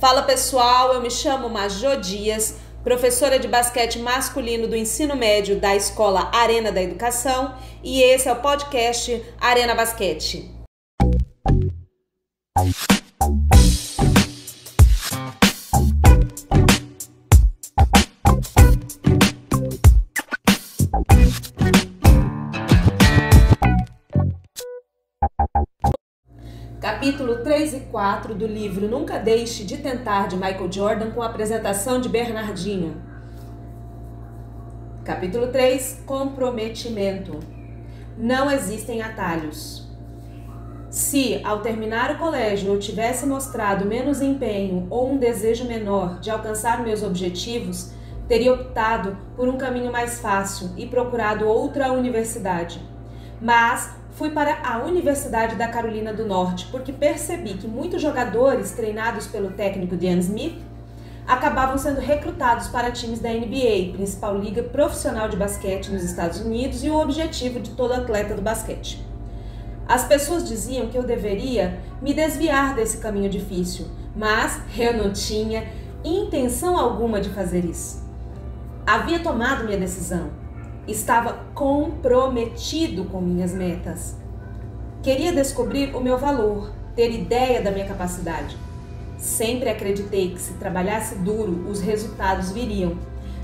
Fala pessoal, eu me chamo Majô Dias, professora de basquete masculino do ensino médio da Escola Arena da Educação, e esse é o podcast Arena Basquete. Capítulo 3 e 4 do livro Nunca Deixe de Tentar, de Michael Jordan, com a apresentação de Bernardinho. Capítulo 3, Comprometimento. Não existem atalhos. Se, ao terminar o colégio, eu tivesse mostrado menos empenho ou um desejo menor de alcançar meus objetivos, teria optado por um caminho mais fácil e procurado outra universidade. Mas fui para a Universidade da Carolina do Norte porque percebi que muitos jogadores treinados pelo técnico Dean Smith acabavam sendo recrutados para times da NBA, principal liga profissional de basquete nos Estados Unidos e o objetivo de todo atleta do basquete. As pessoas diziam que eu deveria me desviar desse caminho difícil, mas eu não tinha intenção alguma de fazer isso. Havia tomado minha decisão. Estava comprometido com minhas metas. Queria descobrir o meu valor, ter ideia da minha capacidade. Sempre acreditei que se trabalhasse duro, os resultados viriam.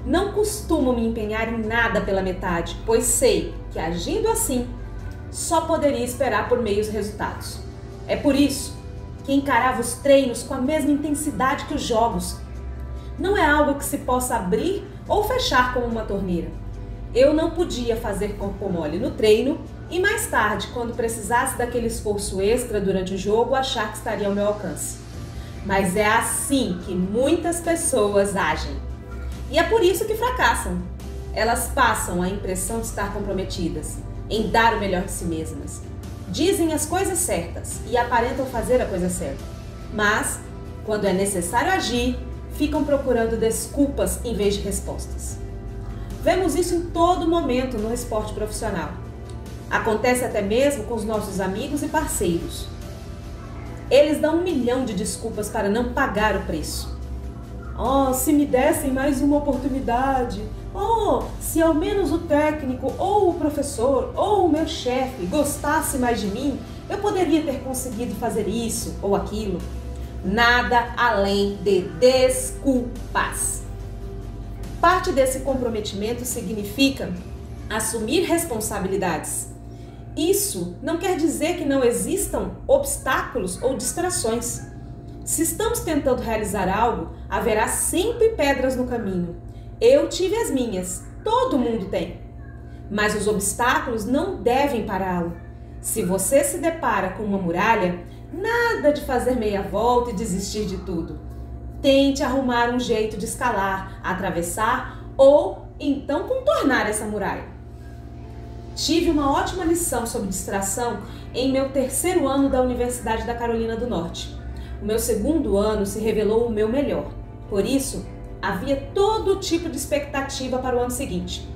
Não costumo me empenhar em nada pela metade, pois sei que agindo assim, só poderia esperar por meios resultados. É por isso que encarava os treinos com a mesma intensidade que os jogos. Não é algo que se possa abrir ou fechar como uma torneira. Eu não podia fazer corpo mole no treino e mais tarde, quando precisasse daquele esforço extra durante o jogo, achar que estaria ao meu alcance. Mas é assim que muitas pessoas agem. E é por isso que fracassam. Elas passam a impressão de estar comprometidas, em dar o melhor de si mesmas. Dizem as coisas certas e aparentam fazer a coisa certa. Mas, quando é necessário agir, ficam procurando desculpas em vez de respostas. Vemos isso em todo momento no esporte profissional. Acontece até mesmo com os nossos amigos e parceiros. Eles dão 1 milhão de desculpas para não pagar o preço. Oh, se me dessem mais uma oportunidade. Oh, se ao menos o técnico, ou o professor, ou o meu chefe gostasse mais de mim, eu poderia ter conseguido fazer isso ou aquilo. Nada além de desculpas. Parte desse comprometimento significa assumir responsabilidades. Isso não quer dizer que não existam obstáculos ou distrações. Se estamos tentando realizar algo, haverá sempre pedras no caminho. Eu tive as minhas, todo mundo tem. Mas os obstáculos não devem pará-lo. Se você se depara com uma muralha, nada de fazer meia volta e desistir de tudo. Tente arrumar um jeito de escalar, atravessar ou então contornar essa muralha. Tive uma ótima lição sobre distração em meu 3º ano da Universidade da Carolina do Norte. O meu 2º ano se revelou o meu melhor. Por isso, havia todo tipo de expectativa para o ano seguinte.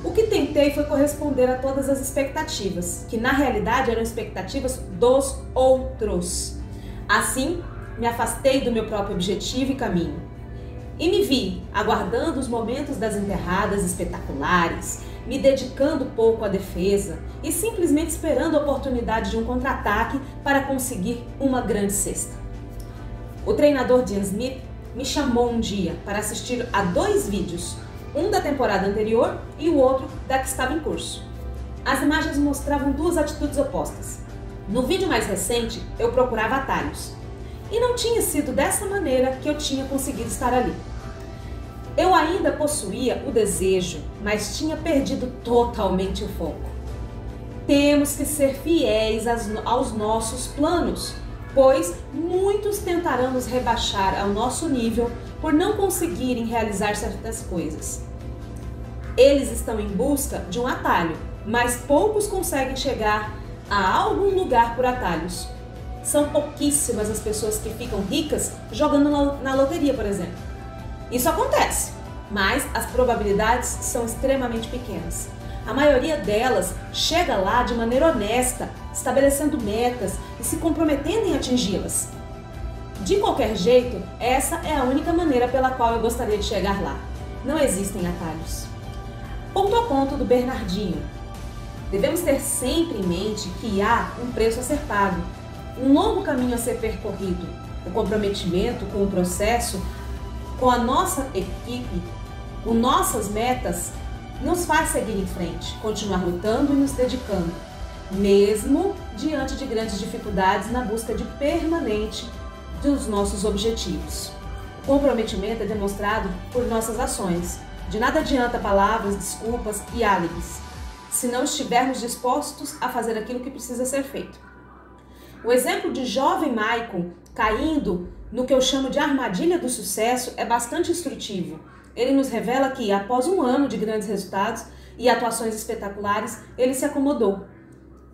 O que tentei foi corresponder a todas as expectativas, que na realidade eram expectativas dos outros. Assim, me afastei do meu próprio objetivo e caminho. E me vi aguardando os momentos das enterradas espetaculares, me dedicando pouco à defesa e simplesmente esperando a oportunidade de um contra-ataque para conseguir uma grande cesta. O treinador Dean Smith me chamou um dia para assistir a 2 vídeos, um da temporada anterior e o outro da que estava em curso. As imagens mostravam 2 atitudes opostas. No vídeo mais recente, eu procurava atalhos. E não tinha sido dessa maneira que eu tinha conseguido estar ali. Eu ainda possuía o desejo, mas tinha perdido totalmente o foco. Temos que ser fiéis aos nossos planos, pois muitos tentarão nos rebaixar ao nosso nível por não conseguirem realizar certas coisas. Eles estão em busca de um atalho, mas poucos conseguem chegar a algum lugar por atalhos. São pouquíssimas as pessoas que ficam ricas jogando na loteria, por exemplo. Isso acontece, mas as probabilidades são extremamente pequenas. A maioria delas chega lá de maneira honesta, estabelecendo metas e se comprometendo em atingi-las. De qualquer jeito, essa é a única maneira pela qual eu gostaria de chegar lá. Não existem atalhos. Ponto a ponto do Bernardinho. Devemos ter sempre em mente que há um preço a ser pago, um longo caminho a ser percorrido. O comprometimento com o processo, com a nossa equipe, com nossas metas, nos faz seguir em frente, continuar lutando e nos dedicando, mesmo diante de grandes dificuldades na busca de permanente dos nossos objetivos. O comprometimento é demonstrado por nossas ações. De nada adianta palavras, desculpas e álibis, se não estivermos dispostos a fazer aquilo que precisa ser feito. O exemplo de jovem Michael caindo no que eu chamo de armadilha do sucesso é bastante instrutivo. Ele nos revela que, após um ano de grandes resultados e atuações espetaculares, ele se acomodou.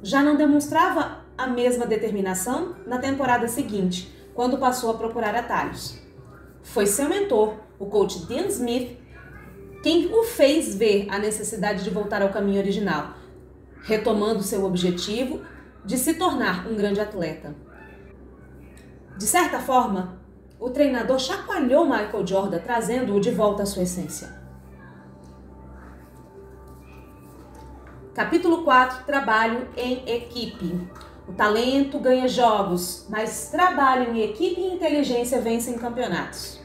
Já não demonstrava a mesma determinação na temporada seguinte, quando passou a procurar atalhos. Foi seu mentor, o coach Dean Smith, quem o fez ver a necessidade de voltar ao caminho original, retomando seu objetivo de se tornar um grande atleta. De certa forma, o treinador chacoalhou Michael Jordan, trazendo-o de volta à sua essência. Capítulo 4. Trabalho em equipe. O talento ganha jogos, mas trabalho em equipe e inteligência vencem campeonatos.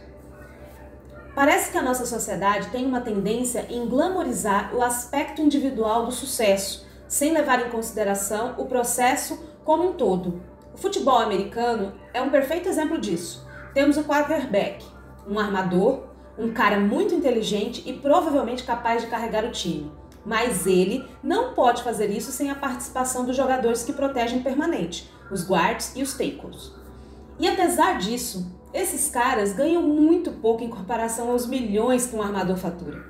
Parece que a nossa sociedade tem uma tendência em glamorizar o aspecto individual do sucesso, sem levar em consideração o processo como um todo. O futebol americano é um perfeito exemplo disso. Temos o quarterback, um armador, um cara muito inteligente e provavelmente capaz de carregar o time. Mas ele não pode fazer isso sem a participação dos jogadores que protegem permanente, os guards e os tackles. E apesar disso, esses caras ganham muito pouco em comparação aos milhões que um armador fatura.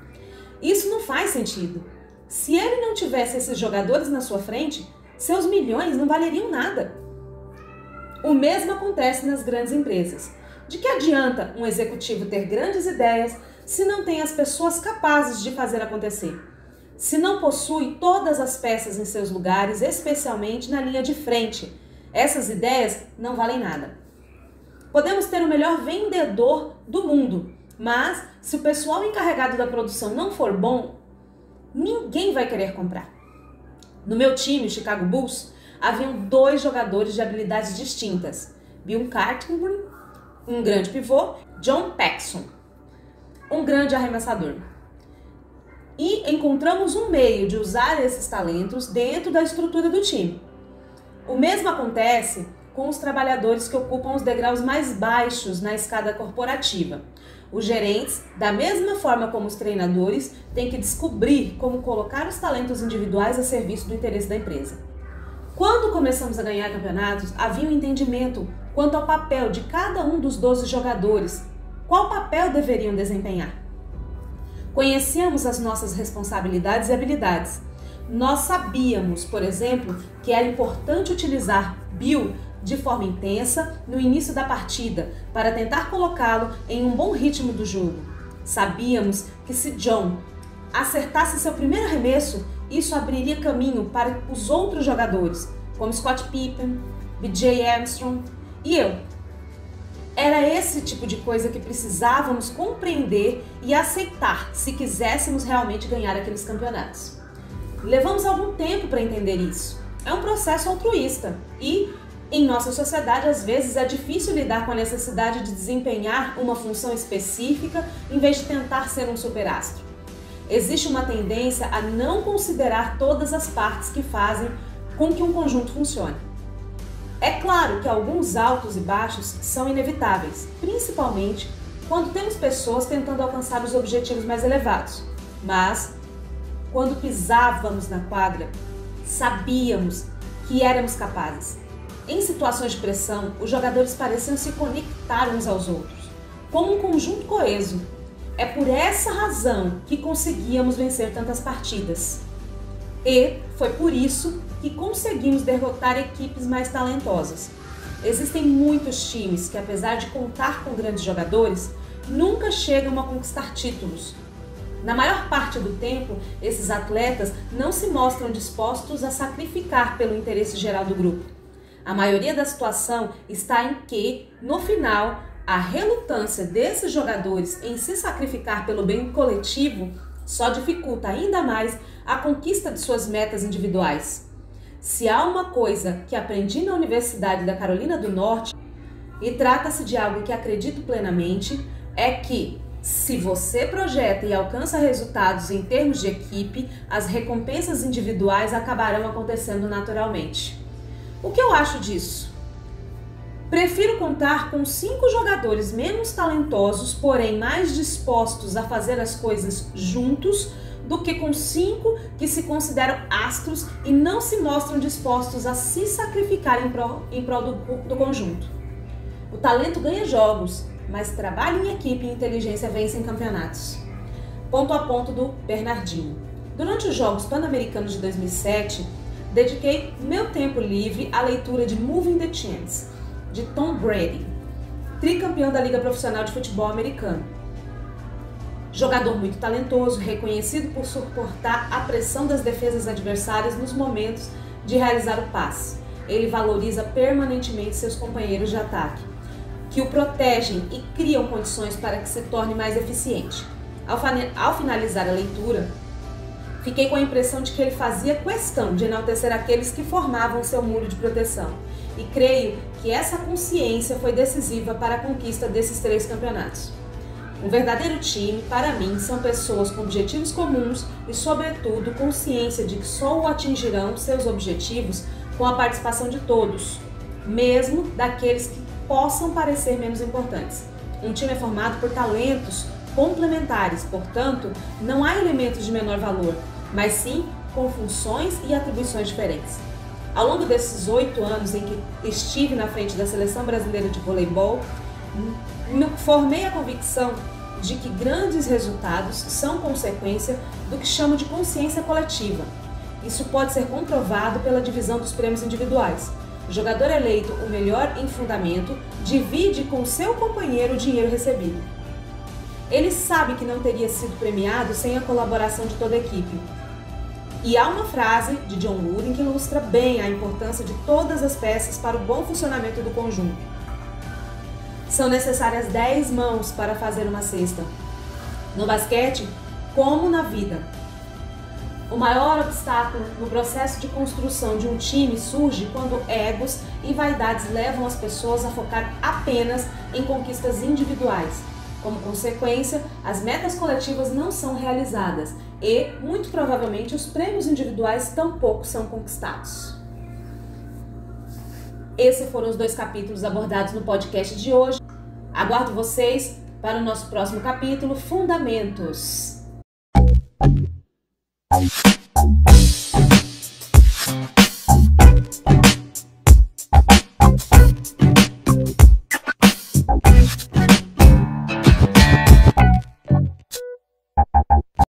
Isso não faz sentido. Se ele não tivesse esses jogadores na sua frente, seus milhões não valeriam nada. O mesmo acontece nas grandes empresas. De que adianta um executivo ter grandes ideias se não tem as pessoas capazes de fazer acontecer? Se não possui todas as peças em seus lugares, especialmente na linha de frente, essas ideias não valem nada. Podemos ter o melhor vendedor do mundo, mas se o pessoal encarregado da produção não for bom, ninguém vai querer comprar. No meu time, o Chicago Bulls, haviam 2 jogadores de habilidades distintas. Bill Cartwright, um grande pivô, John Paxson, um grande arremessador. E encontramos um meio de usar esses talentos dentro da estrutura do time. O mesmo acontece com os trabalhadores que ocupam os degraus mais baixos na escada corporativa. Os gerentes, da mesma forma como os treinadores, têm que descobrir como colocar os talentos individuais a serviço do interesse da empresa. Quando começamos a ganhar campeonatos, havia um entendimento quanto ao papel de cada um dos 12 jogadores, qual papel deveriam desempenhar. Conhecíamos as nossas responsabilidades e habilidades. Nós sabíamos, por exemplo, que era importante utilizar Bill de forma intensa no início da partida para tentar colocá-lo em um bom ritmo do jogo. Sabíamos que se John acertasse seu primeiro arremesso, isso abriria caminho para os outros jogadores, como Scott Pippen, B.J. Armstrong e eu. Era esse tipo de coisa que precisávamos compreender e aceitar se quiséssemos realmente ganhar aqueles campeonatos. Levamos algum tempo para entender isso. É um processo altruísta e, em nossa sociedade, às vezes é difícil lidar com a necessidade de desempenhar uma função específica em vez de tentar ser um superastro. Existe uma tendência a não considerar todas as partes que fazem com que um conjunto funcione. É claro que alguns altos e baixos são inevitáveis, principalmente quando temos pessoas tentando alcançar os objetivos mais elevados. Mas, quando pisávamos na quadra, sabíamos que éramos capazes. Em situações de pressão, os jogadores pareciam se conectar uns aos outros, como um conjunto coeso. É por essa razão que conseguíamos vencer tantas partidas. E foi por isso que conseguimos derrotar equipes mais talentosas. Existem muitos times que, apesar de contar com grandes jogadores, nunca chegam a conquistar títulos. Na maior parte do tempo, esses atletas não se mostram dispostos a sacrificar pelo interesse geral do grupo. A maioria da situação está em que, no final, a relutância desses jogadores em se sacrificar pelo bem coletivo só dificulta ainda mais a conquista de suas metas individuais. Se há uma coisa que aprendi na Universidade da Carolina do Norte, e trata-se de algo que acredito plenamente, é que se você projeta e alcança resultados em termos de equipe, as recompensas individuais acabarão acontecendo naturalmente. O que eu acho disso? Prefiro contar com 5 jogadores menos talentosos, porém mais dispostos a fazer as coisas juntos, do que com 5 que se consideram astros e não se mostram dispostos a se sacrificar em prol do conjunto. O talento ganha jogos, mas trabalho em equipe e inteligência vencem campeonatos. Ponto a ponto do Bernardinho. Durante os Jogos Pan-Americanos de 2007, dediquei meu tempo livre à leitura de Moving the Chains, de Tom Brady, tricampeão da Liga Profissional de Futebol Americano. Jogador muito talentoso, reconhecido por suportar a pressão das defesas adversárias nos momentos de realizar o passe. Ele valoriza permanentemente seus companheiros de ataque, que o protegem e criam condições para que se torne mais eficiente. Ao finalizar a leitura, fiquei com a impressão de que ele fazia questão de enaltecer aqueles que formavam seu muro de proteção, e creio que essa consciência foi decisiva para a conquista desses 3 campeonatos. Um verdadeiro time, para mim, são pessoas com objetivos comuns e, sobretudo, consciência de que só atingirão seus objetivos com a participação de todos, mesmo daqueles que possam parecer menos importantes. Um time é formado por talentos complementares, portanto, não há elementos de menor valor, mas sim com funções e atribuições diferentes. Ao longo desses 8 anos em que estive na frente da Seleção Brasileira de Voleibol, formei a convicção de que grandes resultados são consequência do que chamo de consciência coletiva. Isso pode ser comprovado pela divisão dos prêmios individuais. O jogador eleito o melhor em fundamento divide com seu companheiro o dinheiro recebido. Ele sabe que não teria sido premiado sem a colaboração de toda a equipe. E há uma frase de John Wooden que ilustra bem a importância de todas as peças para o bom funcionamento do conjunto. São necessárias 10 mãos para fazer uma cesta. No basquete, como na vida. O maior obstáculo no processo de construção de um time surge quando egos e vaidades levam as pessoas a focar apenas em conquistas individuais. Como consequência, as metas coletivas não são realizadas e, muito provavelmente, os prêmios individuais tampouco são conquistados. Esses foram os 2 capítulos abordados no podcast de hoje. Aguardo vocês para o nosso próximo capítulo, Fundamentos.